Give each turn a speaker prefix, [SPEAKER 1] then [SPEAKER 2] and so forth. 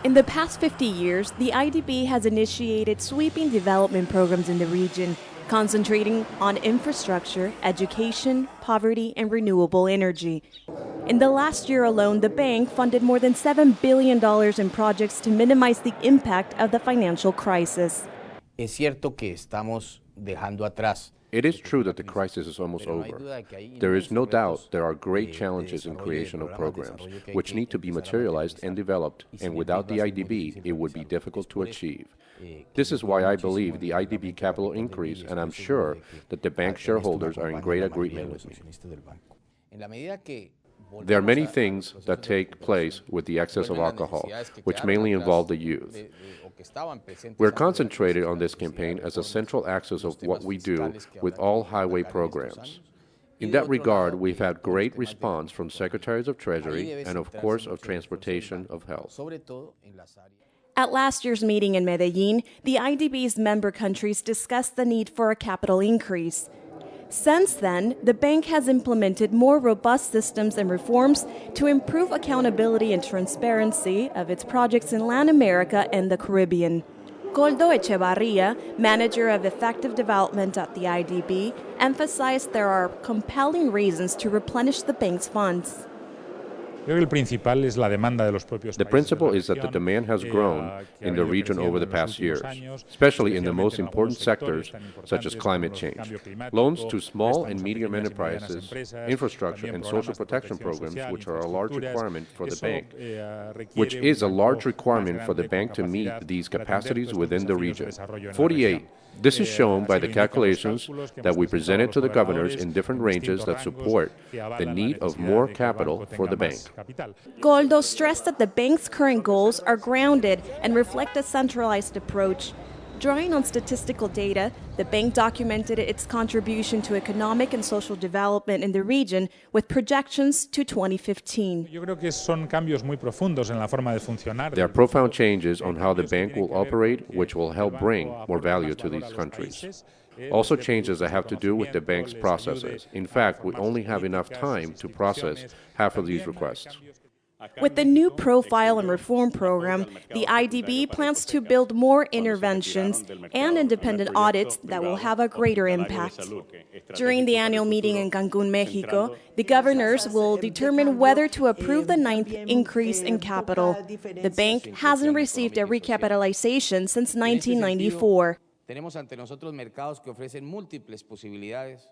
[SPEAKER 1] In the past 50 years, the IDB has initiated sweeping development programs in the region, concentrating on infrastructure, education, poverty, and renewable energy. In the last year alone, the bank funded more than $7 billion in projects to minimize the impact of the financial crisis.
[SPEAKER 2] Es cierto que estamos dejando atrás.
[SPEAKER 3] It is true that the crisis is almost over. There is no doubt there are great challenges in creation of programs, which need to be materialized and developed, and without the IDB, it would be difficult to achieve. This is why I believe the IDB capital increase, and I'm sure that the bank shareholders are in great agreement with me. There are many things that take place with the excess of alcohol, which mainly involve the youth. We're concentrated on this campaign as a central axis of what we do with all highway programs. In that regard, we've had great response from Secretaries of Treasury and, of course, of Transportation, of Health.
[SPEAKER 1] At last year's meeting in Medellin, the IDB's member countries discussed the need for a capital increase. Since then, the bank has implemented more robust systems and reforms to improve accountability and transparency of its projects in Latin America and the Caribbean. Goldo Echevarria, manager of effective development at the IDB, emphasized there are compelling reasons to replenish the bank's funds.
[SPEAKER 3] The principle is that the demand has grown in the region over the past years, especially in the most important sectors such as climate change. Loans to small and medium enterprises, infrastructure, and social protection programs, which are a large requirement for the bank, to meet these capacities within the region. 48. This is shown by the calculations that we presented to the governors in different ranges that support the need of more capital for the bank.
[SPEAKER 1] Goldo stressed that the bank's current goals are grounded and reflect a centralized approach. Drawing on statistical data, the bank documented its contribution to economic and social development in the region with projections to 2015.
[SPEAKER 3] There are profound changes on how the bank will operate, which will help bring more value to these countries. Also changes that have to do with the bank's processes. In fact, we only have enough time to process half of these requests.
[SPEAKER 1] With the new profile and reform program, the IDB plans to build more interventions and independent audits that will have a greater impact. During the annual meeting in Cancun, Mexico, the governors will determine whether to approve the 9th increase in capital. The bank hasn't received a recapitalization since 1994.
[SPEAKER 2] Tenemos ante nosotros mercados que ofrecen múltiples posibilidades.